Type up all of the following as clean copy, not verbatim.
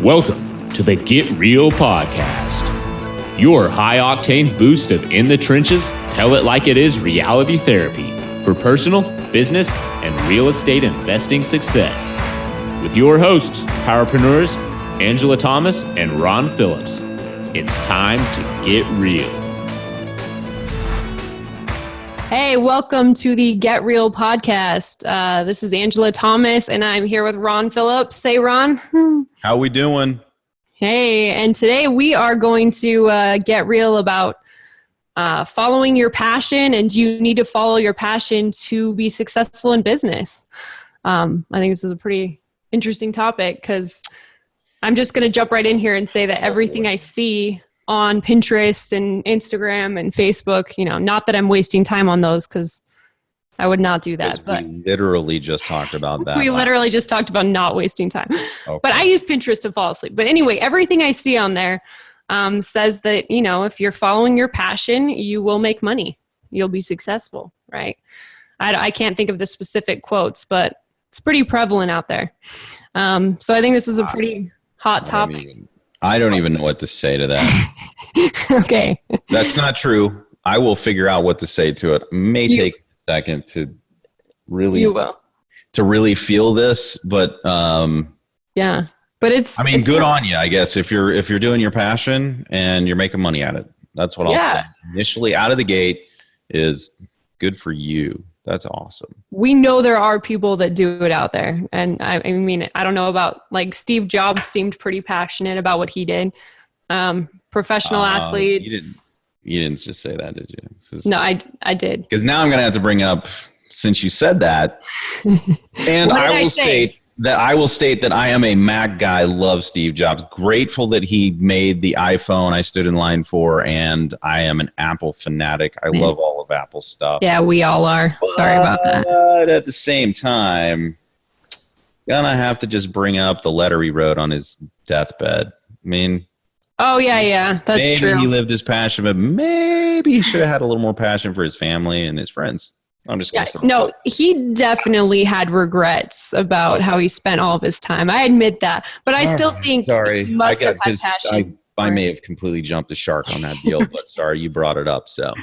Welcome to the Get Real Podcast, your high-octane boost of in the trenches, tell it like it is reality therapy for personal, business, and real estate investing success. With your hosts, powerpreneurs, Angela Thomas and Ron Phillips. It's time to get real. Hey, welcome to the Get Real Podcast. This is Angela Thomas, and I'm here with Ron Phillips. Say, Ron. How we doing? Hey, and today we are going to get real about following your passion, and do you need to follow your passion to be successful in business? I think this is a pretty interesting topic because I'm just going to jump right in here and say that everything I see on Pinterest and Instagram and Facebook, not that I'm wasting time on those because I would not do that. But we literally just talked about that. We literally just talked about not wasting time. Okay. But I use Pinterest to fall asleep. But anyway, everything I see on there says that, if you're following your passion, you will make money. You'll be successful, right? I can't think of the specific quotes, but it's pretty prevalent out there. So I think this is a pretty hot topic. I don't even know what to say to that. Okay. That's not true. I will figure out what to say to it. It may take a second to really feel this, but yeah. But it's good on you, I guess, if you're doing your passion and you're making money at it. That's what I'll say. Initially out of the gate is good for you. That's awesome. We know there are people that do it out there. And I mean, I don't know about, like, Steve Jobs seemed pretty passionate about what he did. Professional athletes. You didn't just say that, did you? No, I did. Because now I'm going to have to bring up, since you said that, and I will state that I am a Mac guy. Love Steve Jobs. Grateful that he made the iPhone I stood in line for, and I am an Apple fanatic. I love all of Apple's stuff. Yeah, we all are. Sorry about that. But at the same time, gonna have to just bring up the letter he wrote on his deathbed. I mean, oh yeah, that's true. Maybe he lived his passion, but maybe he should have had a little more passion for his family and his friends. I'm just he definitely had regrets about how he spent all of his time. I admit that, but I still think he must have had passion. I may have completely jumped the shark on that deal, but sorry, you brought it up. So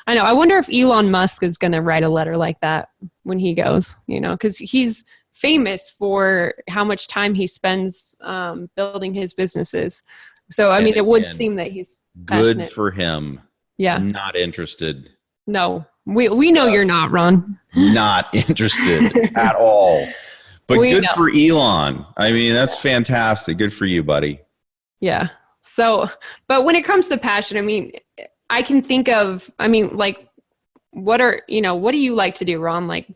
I know. I wonder if Elon Musk is going to write a letter like that when he goes, because he's famous for how much time he spends building his businesses. So, I mean, it would seem that he's passionate. Good for him. Yeah. Not interested. No. We know you're not, Ron. Not interested at all. But good for Elon. I mean, that's fantastic. Good for you, buddy. Yeah. So, but when it comes to passion, I mean, I can think of, like, what do you like to do, Ron? Like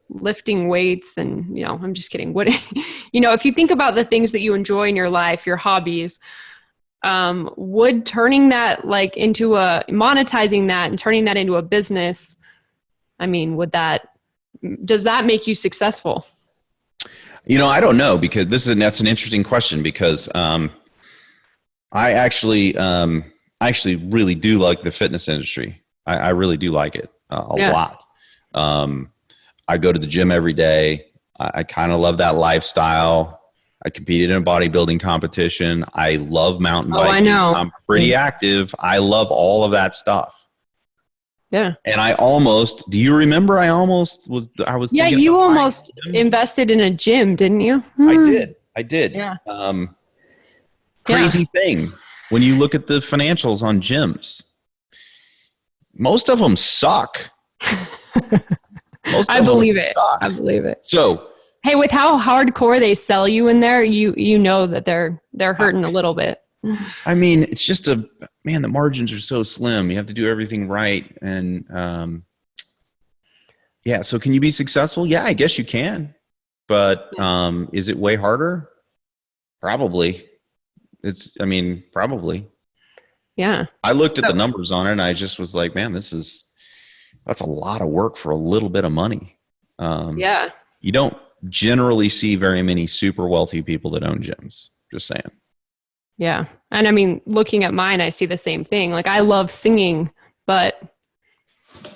lifting weights and, I'm just kidding. What, if you think about the things that you enjoy in your life, your hobbies, would turning that into monetizing that and turning that into a business, does that make you successful? I don't know, because that's an interesting question, because I actually really do like the fitness industry. I really do like it a lot. I go to the gym every day. I kind of love that lifestyle. I competed in a bodybuilding competition. I love mountain biking. I know. I'm pretty active. I love all of that stuff. Yeah. And do you remember I was you almost invested in a gym, didn't you? I did. Yeah. Crazy thing. When you look at the financials on gyms, most of them suck. I believe it. So, hey, with how hardcore they sell you in there, you know that they're hurting a little bit. I mean, it's just the margins are so slim. You have to do everything right. And so can you be successful? Yeah, I guess you can. But is it way harder? Probably. Probably. Yeah. I looked at the numbers on it and I just was like, man, that's a lot of work for a little bit of money. You don't generally see very many super wealthy people that own gyms. Just saying. Yeah. And looking at mine, I see the same thing. Like, I love singing, but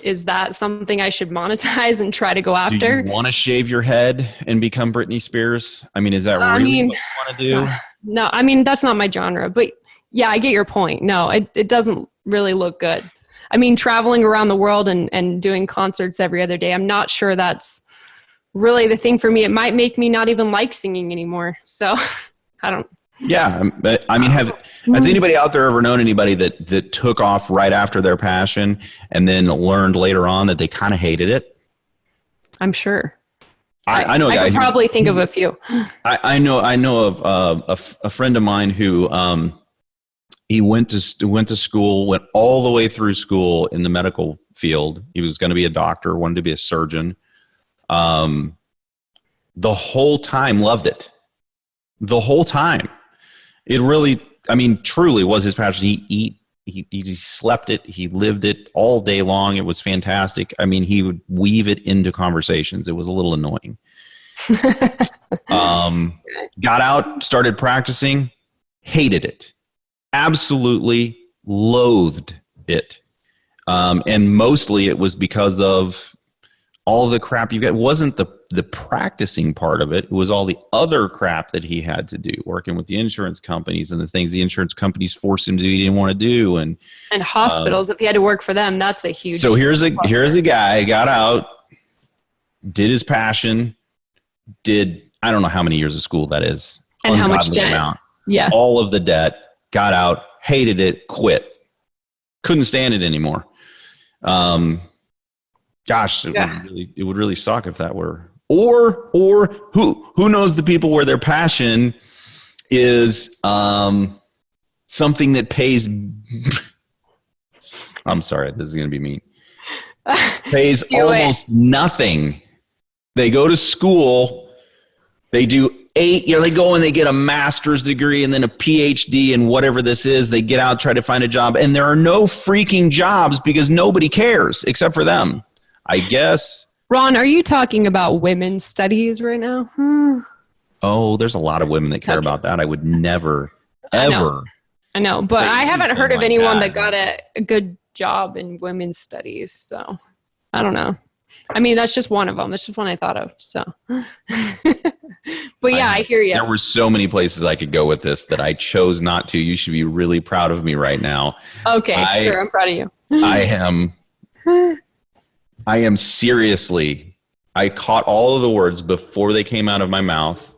is that something I should monetize and try to go Do after? you want to shave your head and become Britney Spears? I mean, is that really what you want to do? No, I mean, that's not my genre, but yeah, I get your point. No, it doesn't really look good. I mean, traveling around the world and doing concerts every other day, I'm not sure that's really the thing for me. It might make me not even like singing anymore. So I don't. Yeah. But I mean, has anybody out there ever known anybody that took off right after their passion and then learned later on that they kind of hated it? I'm sure. I know a guy. I could probably think of a few. I know of a friend of mine who he went to school, went all the way through school in the medical field. He was going to be a doctor, wanted to be a surgeon. The whole time loved it. The whole time. It really, I mean, truly was his passion. He slept it. He lived it all day long. It was fantastic. I mean, he would weave it into conversations. It was a little annoying. Got out, started practicing, hated it. Absolutely loathed it. And mostly it was because of all of the crap you get. It wasn't the practicing part of it. It was all the other crap that he had to do, working with the insurance companies and the things the insurance companies forced him to do he didn't want to do. And hospitals, if he had to work for them, that's a huge. So here's a guy, got out, did his passion, did, I don't know how many years of school that is. And how much debt. Yeah. All of the debt, got out, hated it, quit. Couldn't stand it anymore. Gosh, it would really suck if that were, or who knows the people where their passion is something that pays. I'm sorry, this is going to be mean. Pays almost nothing. They go to school, they do 8 years, they go and they get a master's degree and then a PhD in whatever this is. They get out, try to find a job, and there are no freaking jobs because nobody cares except for them. I guess. Ron, are you talking about women's studies right now? Oh, there's a lot of women that care about that. I would never, ever. I know, but I haven't heard of anyone that got a good job in women's studies. So I don't know. I mean, that's just one of them. That's just one I thought of. So, but yeah, I hear you. There were so many places I could go with this that I chose not to. You should be really proud of me right now. Okay, sure. I'm proud of you. I am seriously, I caught all of the words before they came out of my mouth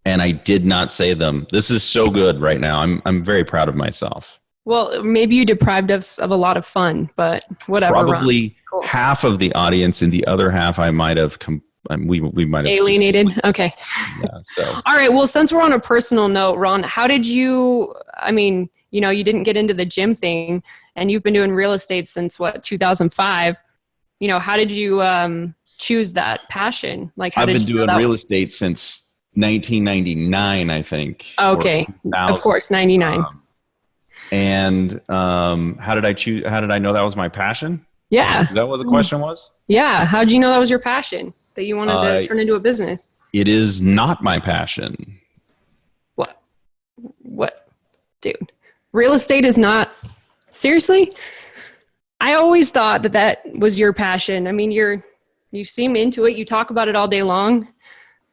and I did not say them. This is so good right now. I'm very proud of myself. Well, maybe you deprived us of a lot of fun, but whatever. Probably half of the audience and the other half I might have, we might have alienated. Okay. Yeah, so. All right. Well, since we're on a personal note, Ron, how did you, I mean, you know, you didn't get into the gym thing and you've been doing real estate since 2005. You know, how did you choose that passion? Like, I've been doing real estate since 1999, I think. Okay, of course, 99. And how did I choose? How did I know that was my passion? Yeah. Is that what the question was? Yeah. How did you know that was your passion that you wanted to turn into a business? It is not my passion. What, dude? Real estate is not. Seriously? I always thought that was your passion. I mean, you seem into it. You talk about it all day long.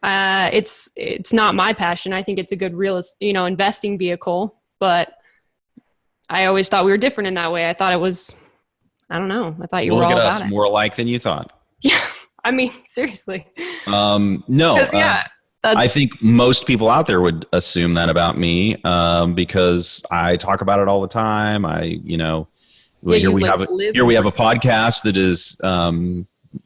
It's not my passion. I think it's a good investing vehicle, but I always thought we were different in that way. I thought it was, I don't know. I thought you were all about it. Look at us, more alike than you thought. Yeah. I mean, seriously. No. I think most people out there would assume that about me because I talk about it all the time. Here we have a podcast that is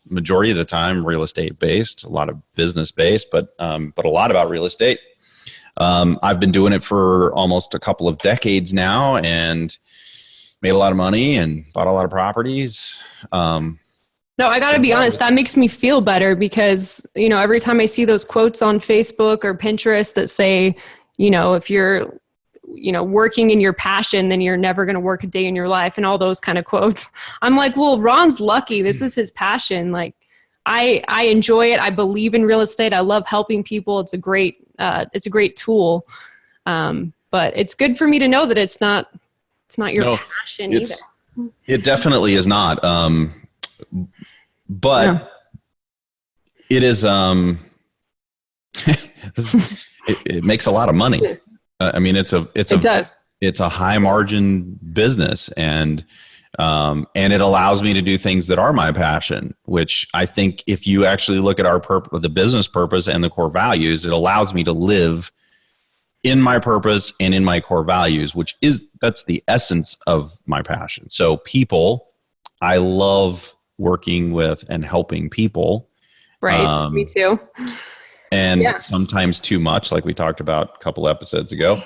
majority of the time real estate based, a lot of business based, but a lot about real estate. I've been doing it for almost a couple of decades now and made a lot of money and bought a lot of properties. No, I got to be honest, that makes me feel better because, every time I see those quotes on Facebook or Pinterest that say, if you're working in your passion, then you're never going to work a day in your life and all those kind of quotes. I'm like, well, Ron's lucky. This is his passion. Like I enjoy it. I believe in real estate. I love helping people. It's a great tool. But it's good for me to know that it's not your passion either. It definitely is not. But Yeah. it is, it makes a lot of money. I mean, it does. It's a high margin business, and it allows me to do things that are my passion, which I think if you actually look at the business purpose and the core values, it allows me to live in my purpose and in my core values, that's the essence of my passion. So I love working with and helping people. Right. Me too. And sometimes too much, like we talked about a couple episodes ago.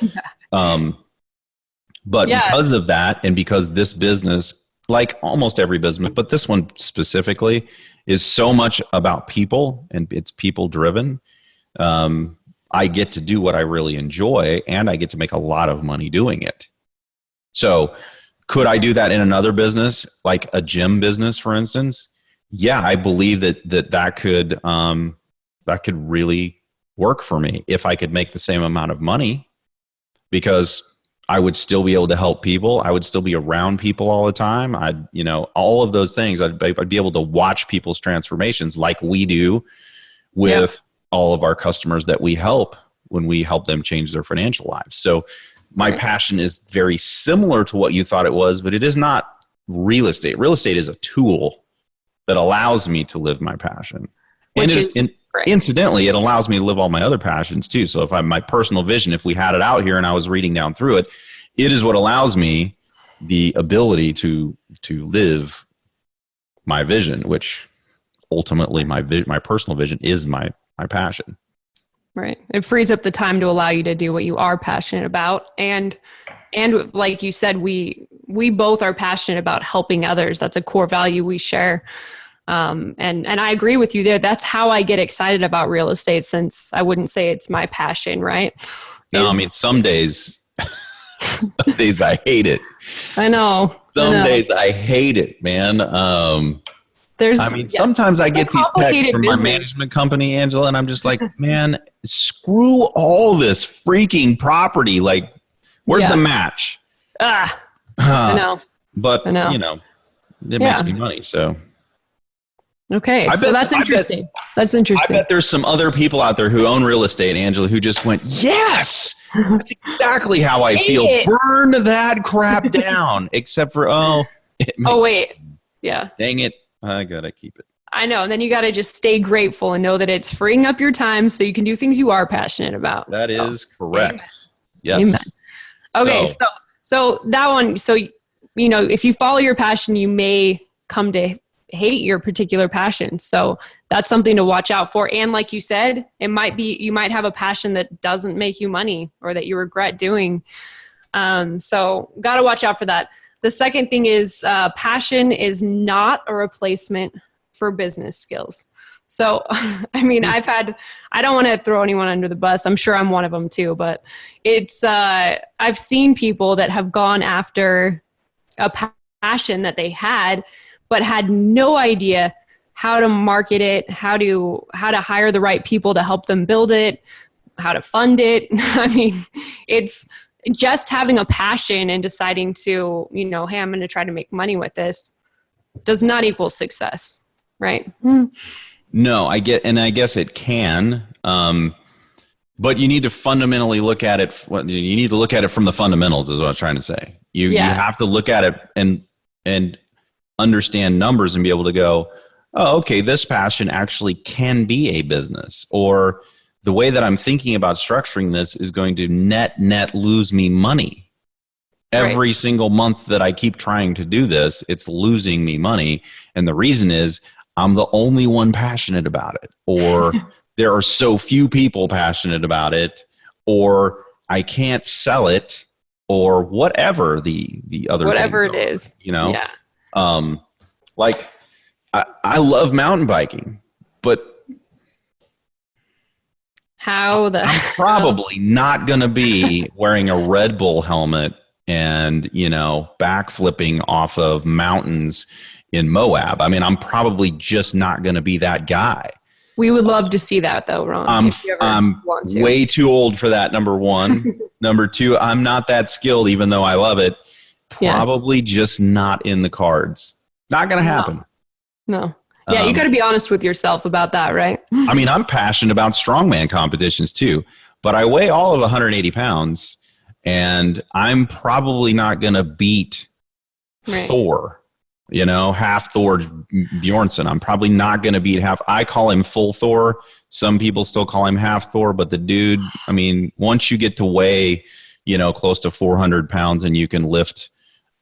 But because of that, and because this business, like almost every business, but this one specifically, is so much about people and it's people driven, I get to do what I really enjoy, and I get to make a lot of money doing it. So could I do that in another business, like a gym business, for instance? Yeah, I believe that could really work for me if I could make the same amount of money, because I would still be able to help people. I would still be around people all the time. All of those things. I'd be able to watch people's transformations like we do with all of our customers that we help when we help them change their financial lives. So my passion is very similar to what you thought it was, but it is not real estate. Real estate is a tool that allows me to live my passion. Incidentally, it allows me to live all my other passions too. So if my personal vision, if we had it out here and I was reading down through it, it is what allows me the ability to live my vision, which ultimately my personal vision is my passion. Right. It frees up the time to allow you to do what you are passionate about. And like you said, we both are passionate about helping others. That's a core value we share. And I agree with you there. That's how I get excited about real estate, since I wouldn't say it's my passion, right? No, I mean, some days I hate it. I know. Some days I hate it, man. Sometimes I get these texts from my management company, Angela, and I'm just like, man, screw all this freaking property. Like, where's the match? I know. But, it makes me money, so. Okay, that's interesting. That's interesting. I bet there's some other people out there who own real estate, Angela, who just went, yes, that's exactly how I feel. Burn that crap down. Except for, yeah. Dang it, I gotta keep it. I know, and then you gotta just stay grateful and know that it's freeing up your time so you can do things you are passionate about. That is correct. Amen. Yes. Amen. Okay, so that one, if you follow your passion, you may come to hate your particular passion. So that's something to watch out for. And like you said, you might have a passion that doesn't make you money or that you regret doing. So got to watch out for that. The second thing is passion is not a replacement for business skills. So, I mean, I don't want to throw anyone under the bus. I'm sure I'm one of them too, but I've seen people that have gone after a passion that they had, but had no idea how to market it, how to hire the right people to help them build it, how to fund it. I mean, it's just having a passion and deciding to, hey, I'm going to try to make money with this does not equal success, right? No, I guess it can. But you need to fundamentally look at it. You need to look at it from the fundamentals is what I'm trying to say. You have to look at it and understand numbers and be able to go, oh, okay, this passion actually can be a business, or the way that I'm thinking about structuring this is going to net lose me money. Every single month that I keep trying to do this, it's losing me money. And the reason is I'm the only one passionate about it, or there are so few people passionate about it, or I can't sell it, or whatever the other whatever it is, Yeah. Like I love mountain biking, but I'm probably not going to be wearing a Red Bull helmet and, backflipping off of mountains in Moab. I mean, I'm probably just not going to be that guy. We would love to see that though, Ron. I'm way too old for that, number one. Number two, I'm not that skilled, even though I love it. probably just not in the cards. Not going to happen. No. Yeah, you got to be honest with yourself about that, right? I mean, I'm passionate about strongman competitions too, but I weigh all of 180 pounds, and I'm probably not going to beat Thor, half Thor Bjornsson. I'm probably not going to beat half. I call him full Thor. Some people still call him half Thor, but the dude, I mean, once you get to weigh, close to 400 pounds and you can lift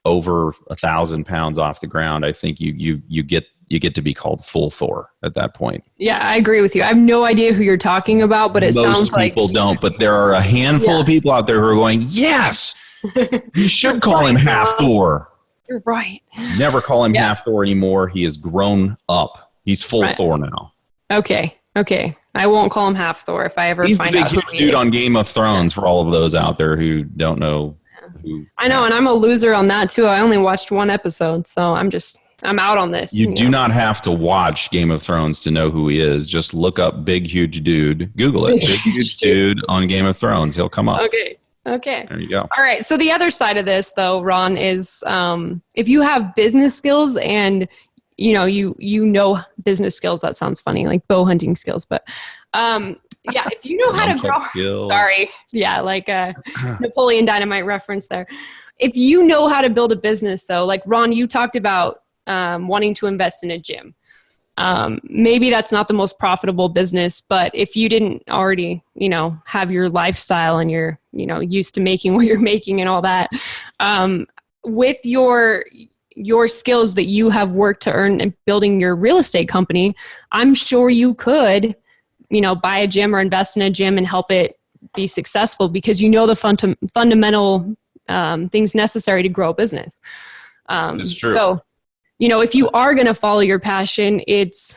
over 1,000 pounds off the ground, I think you get to be called full Thor at that point. Yeah, I agree with you. I have no idea who you're talking about, but sounds like... Most people don't, but there are a handful of people out there who are going, yes, you should call him half Thor. You're right. Never call him half Thor anymore. He has grown up. He's full Thor now. Okay. I won't call him half Thor if I ever He's find the out big huge dude on Game of Thrones for all of those out there who don't know. I know, and I'm a loser on that too. I only watched one episode, so I'm out on this. You do not have to watch Game of Thrones to know who he is. Just look up big huge dude. Google it. Big huge dude on Game of Thrones. He'll come up. Okay. There you go. All right. So the other side of this, though, Ron, is if you have business skills and you know business skills. That sounds funny, like bow hunting skills, but if you know how to grow. Skills. Sorry, like a Napoleon Dynamite reference there. If you know how to build a business, though, like Ron, you talked about wanting to invest in a gym. Maybe that's not the most profitable business, but if you didn't already, have your lifestyle and you're, used to making what you're making and all that, with your skills that you have worked to earn and building your real estate company, I'm sure you could, buy a gym or invest in a gym and help it be successful because the fundamental things necessary to grow a business. It's true. So, if you are going to follow your passion, it's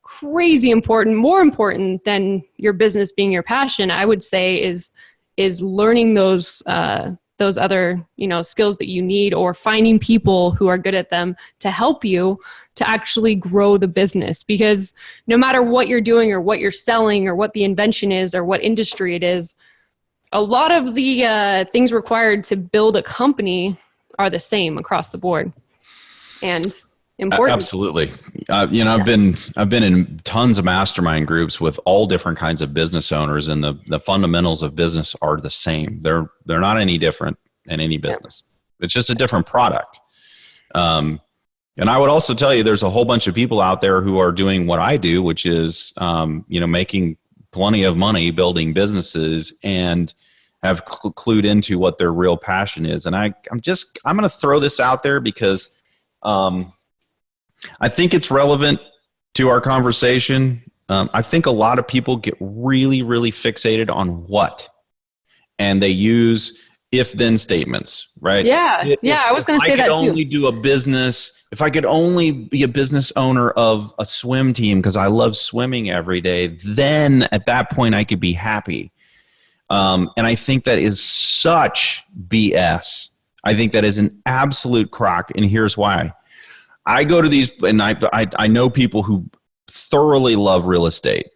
crazy important, more important than your business being your passion, I would say is learning those other, skills that you need, or finding people who are good at them to help you to actually grow the business. Because no matter what you're doing or what you're selling or what the invention is or what industry it is, a lot of the things required to build a company are the same across the board. And important. Absolutely. I've been in tons of mastermind groups with all different kinds of business owners, and the fundamentals of business are the same. They're not any different in any business. It's just a different product. And I would also tell you, there's a whole bunch of people out there who are doing what I do, which is, making plenty of money building businesses and have clued into what their real passion is. And I'm going to throw this out there because I think it's relevant to our conversation. I think a lot of people get really, really fixated on what, and they use if-then statements, right? Yeah. I was going to say that too. If I could only be a business owner of a swim team because I love swimming every day, then at that point I could be happy. And I think that is such BS. I think that is an absolute crock, and here's why. I go to these, and I know people who thoroughly love real estate,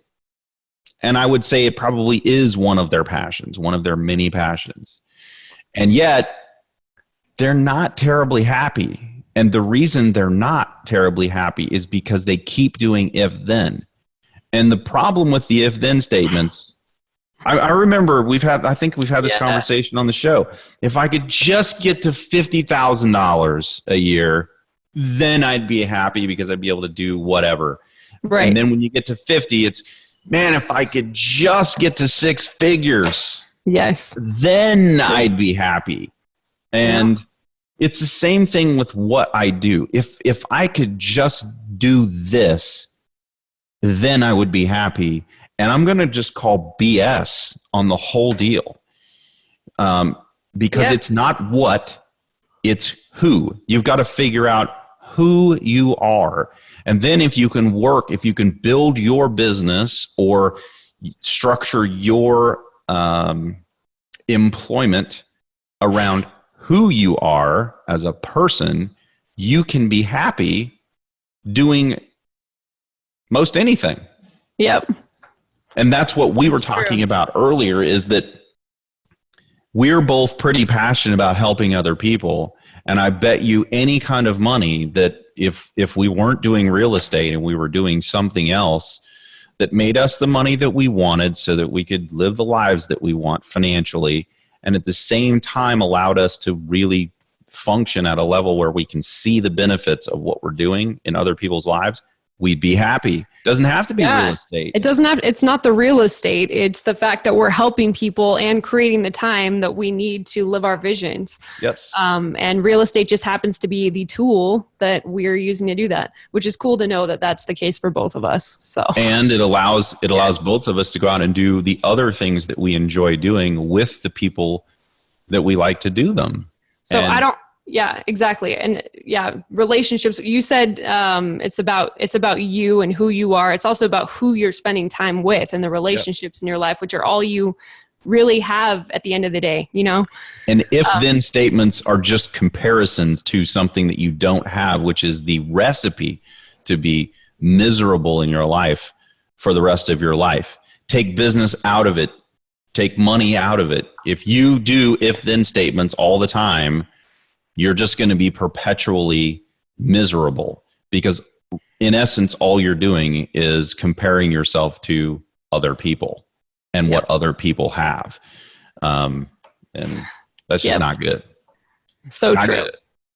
and I would say it probably is one of their passions, one of their many passions, and yet they're not terribly happy. And the reason they're not terribly happy is because they keep doing if-then. And the problem with the if-then statements, I remember I think we've had this conversation on the show. If I could just get to $50,000 a year, then I'd be happy because I'd be able to do whatever. Right. And then when you get to 50, it's, man, if I could just get to six figures, yes, then I'd be happy. And it's the same thing with what I do. If I could just do this, then I would be happy. And I'm going to just call BS on the whole deal, because it's not what, it's who. You've got to figure out who you are. And then if you can build your business or structure your employment around who you are as a person, you can be happy doing most anything. Yep. And that's what we were talking about earlier, is that we're both pretty passionate about helping other people. And I bet you any kind of money that if we weren't doing real estate and we were doing something else that made us the money that we wanted so that we could live the lives that we want financially, and at the same time allowed us to really function at a level where we can see the benefits of what we're doing in other people's lives, we'd be happy. Doesn't have to be real estate. It doesn't have, it's not the real estate. It's the fact that we're helping people and creating the time that we need to live our visions. Yes. And real estate just happens to be the tool that we're using to do that, which is cool to know that that's the case for both of us. So, and it allows both of us to go out and do the other things that we enjoy doing with the people that we like to do them. So yeah, exactly. And yeah, relationships, you said it's about you and who you are. It's also about who you're spending time with and the relationships in your life, which are all you really have at the end of the day, you know? And if then statements are just comparisons to something that you don't have, which is the recipe to be miserable in your life for the rest of your life. Take business out of it. Take money out of it. If you do if then statements all the time, you're just going to be perpetually miserable, because in essence, all you're doing is comparing yourself to other people and what other people have. And that's just not good. So true.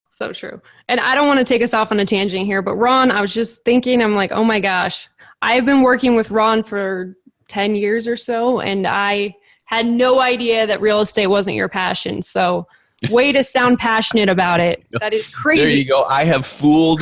So true. And I don't want to take us off on a tangent here, but Ron, I was just thinking, I'm like, oh my gosh, I've been working with Ron for 10 years or so, and I had no idea that real estate wasn't your passion. So way to sound passionate about it. That is crazy. There you go. I have fooled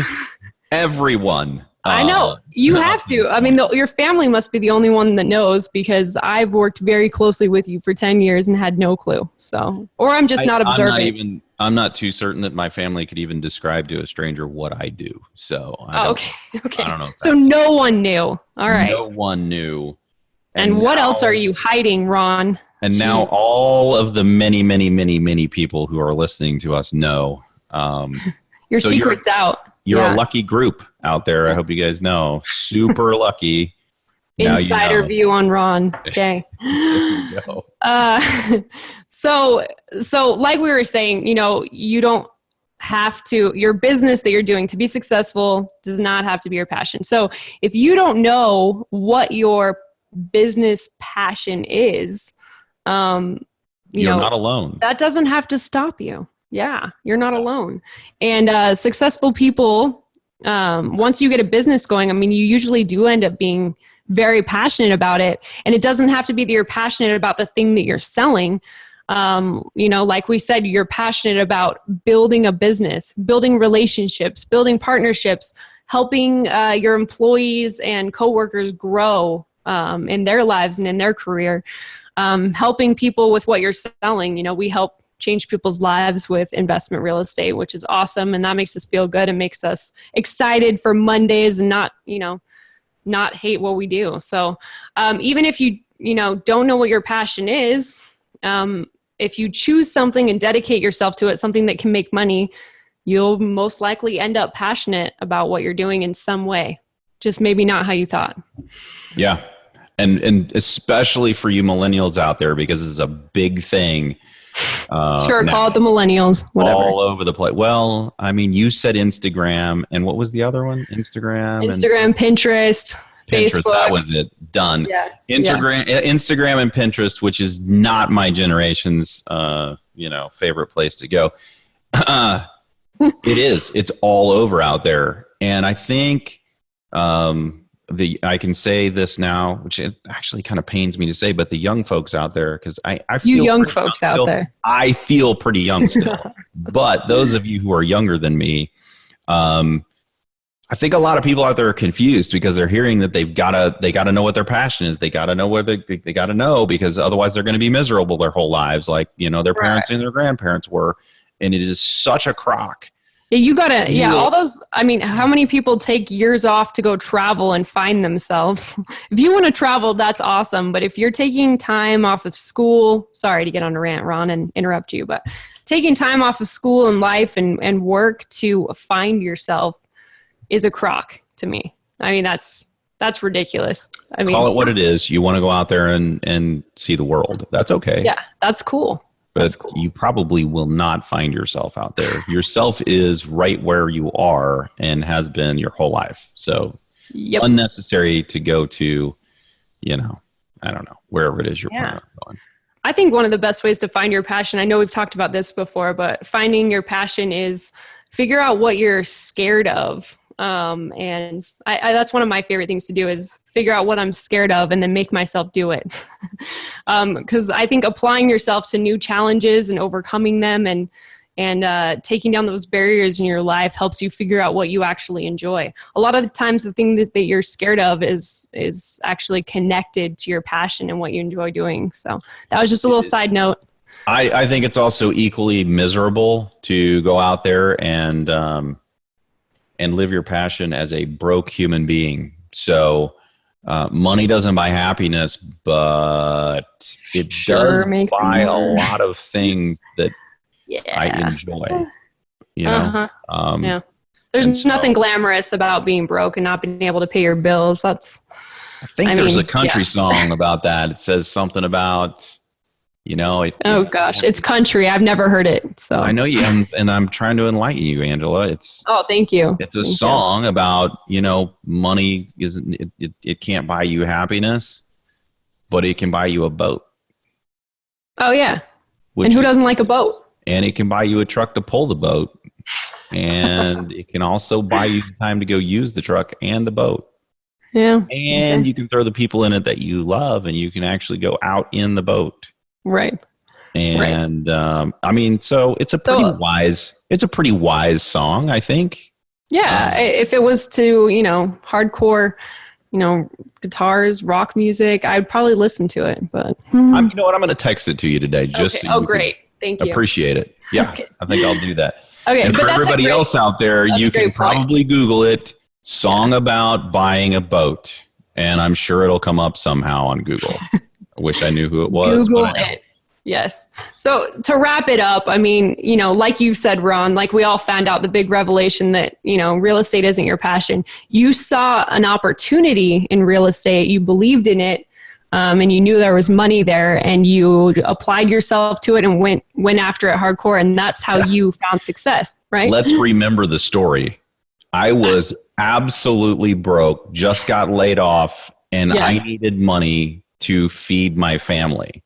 everyone. I know. You have to. I mean, your family must be the only one that knows, because I've worked very closely with you for 10 years and had no clue. So, or I'm just not observant. I'm not too certain that my family could even describe to a stranger what I do. So, okay. I don't know. So no one knew. All right. No one knew. And what else are you hiding, Ron? And now all of the many, many, many, many people who are listening to us know. Your secret's out. You're a lucky group out there. I hope you guys know. Super lucky. Insider view on Ron. Okay. There you go. So like we were saying, you know, you don't have to, your business that you're doing to be successful does not have to be your passion. So if you don't know what your business passion is, you're not alone. That doesn't have to stop you. Yeah, you're not alone. And successful people, once you get a business going, I mean, you usually do end up being very passionate about it. And it doesn't have to be that you're passionate about the thing that you're selling. You know, like we said, you're passionate about building a business, building relationships, building partnerships, helping your employees and coworkers grow in their lives and in their career. Helping people with what you're selling. You know, we help change people's lives with investment real estate, which is awesome. And that makes us feel good and makes us excited for Mondays and not hate what we do. So even if you don't know what your passion is, if you choose something and dedicate yourself to it, something that can make money, you'll most likely end up passionate about what you're doing in some way. Just maybe not how you thought. Yeah. And especially for you millennials out there, because this is a big thing. Sure, call it the millennials, whatever. All over the place. Well, I mean, you said Instagram, and what was the other one? Instagram, Pinterest, Facebook. That was it. Done. Yeah. Instagram and Pinterest, which is not my generation's, favorite place to go. It is. It's all over out there, and I think. I can say this now, which it actually kind of pains me to say, but the young folks out there, because I feel you young folks out there, I feel pretty young still. But those of you who are younger than me, I think a lot of people out there are confused because they're hearing that they gotta know what their passion is. They gotta know whether they gotta know, because otherwise they're going to be miserable their whole lives, like their parents and their grandparents were, and it is such a crock. Yeah, you gotta, all those, I mean, how many people take years off to go travel and find themselves? If you want to travel, that's awesome. But if you're taking time off of school, sorry to get on a rant, Ron, and interrupt you, but taking time off of school and life and work to find yourself is a crock to me. I mean, that's ridiculous. I mean, call it what it is. You want to go out there and see the world. That's okay. Yeah, that's cool. but cool. You probably will not find yourself out there. Yourself is right where you are and has been your whole life. So unnecessary to go to, I don't know, wherever it is you're planning on going. I think one of the best ways to find your passion, I know we've talked about this before, but finding your passion is figure out what you're scared of. And that's one of my favorite things to do is figure out what I'm scared of and then make myself do it. Because I think applying yourself to new challenges and overcoming them and taking down those barriers in your life helps you figure out what you actually enjoy. A lot of the times the thing that you're scared of is actually connected to your passion and what you enjoy doing. So that was just a little side note. I think it's also equally miserable to go out there and live your passion as a broke human being. So money doesn't buy happiness, but it does buy a lot of things that I enjoy. There's nothing glamorous about being broke and not being able to pay your bills. I think there's a country song about that. It says something about, it's country. I've never heard it. So I know you, and I'm trying to enlighten you, Angela. Thank you. It's a song about, money isn't, it can't buy you happiness, but it can buy you a boat. Oh yeah. And who doesn't like a boat? And it can buy you a truck to pull the boat. And it can also buy you time to go use the truck and the boat. Yeah. And you can throw the people in it that you love, and you can actually go out in the boat. Right. And so it's a pretty wise song, I think. Yeah. If it was to, hardcore, guitars, rock music, I'd probably listen to it. But you know what? I'm going to text it to you today. Just so great. Thank you. Appreciate it. Yeah, okay. I think I'll do that. Okay, and for everybody else out there, you can probably Google it, song about buying a boat, and I'm sure it'll come up somehow on Google. I wish I knew who it was. Google it. Yes. So to wrap it up, like you said, Ron, like we all found out the big revelation that, real estate isn't your passion. You saw an opportunity in real estate. You believed in it. And you knew there was money there, and you applied yourself to it and went after it hardcore, and that's how you found success, right? Let's remember the story. I was absolutely broke, just got laid off, and I needed money to feed my family.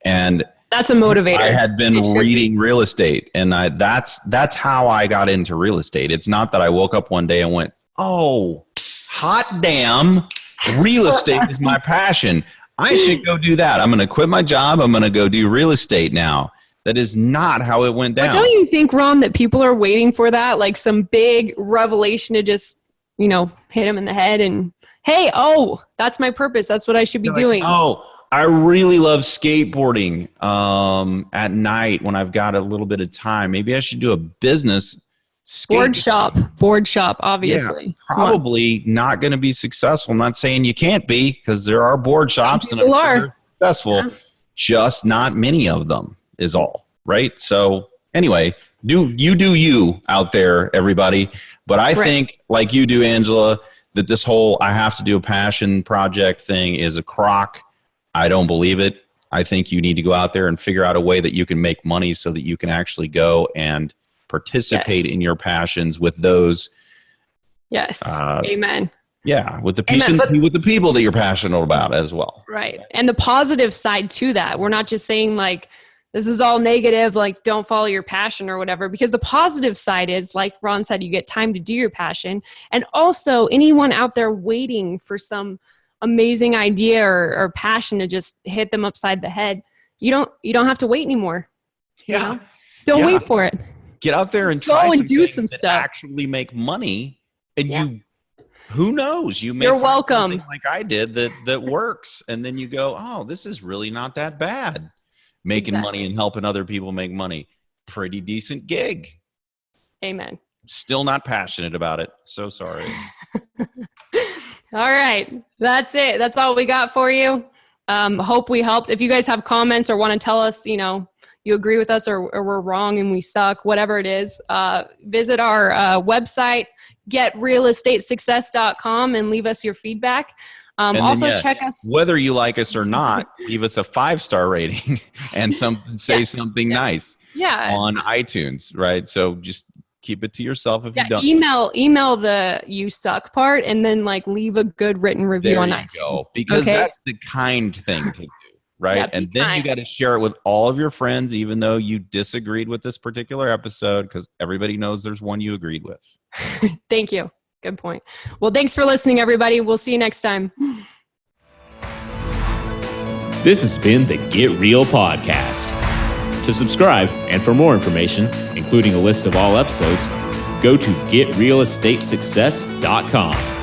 And that's a motivator. I had been reading real estate, and that's how I got into real estate. It's not that I woke up one day and went, "Oh, hot damn, real estate is my passion. I should go do that. I'm going to quit my job. I'm going to go do real estate now." That is not how it went down. But don't you think, Ron, that people are waiting for that? Like some big revelation to just, hit them in the head and, hey, that's my purpose. That's what I should be doing. I really love skateboarding at night when I've got a little bit of time. Maybe I should do a business board shop, obviously. Yeah, probably not going to be successful. I'm not saying you can't be, because there are board shops and I'm sure they're successful. Yeah. Just not many of them is all, right? So anyway, do you out there, everybody. But I think, like you do, Angela, that this whole I have to do a passion project thing is a crock. I don't believe it. I think you need to go out there and figure out a way that you can make money so that you can actually go and participate in your passions with those. Yes. Amen. Yeah. With the people that you're passionate about as well. Right. And the positive side to that, we're not just saying like, this is all negative, like don't follow your passion or whatever, because the positive side is, like Ron said, you get time to do your passion. And also anyone out there waiting for some amazing idea or passion to just hit them upside the head, you don't have to wait anymore. Yeah. Don't wait for it. Get out there and try some stuff. Actually make money, and who knows? You may You're find welcome. Something like I did that works, and then you go, "Oh, this is really not that bad." Making money and helping other people make money, pretty decent gig. Amen. Still not passionate about it. So sorry. All right, that's it. That's all we got for you. Hope we helped. If you guys have comments or want to tell us, you agree with us or we're wrong and we suck, whatever it is, visit our website, getrealestatesuccess.com, and leave us your feedback. And Also, then, check us. whether you like us or not, leave us a 5-star rating and say something nice on iTunes, right? So just keep it to yourself if you don't. Email the "you suck" part, and then like leave a good written review on iTunes. Go. Because that's the kind thing to do, right? Yeah, and then you got to share it with all of your friends, even though you disagreed with this particular episode, because everybody knows there's one you agreed with. Thank you. Good point. Well, thanks for listening, everybody. We'll see you next time. This has been the Get Real Podcast. To subscribe and for more information, including a list of all episodes, go to getrealestatesuccess.com.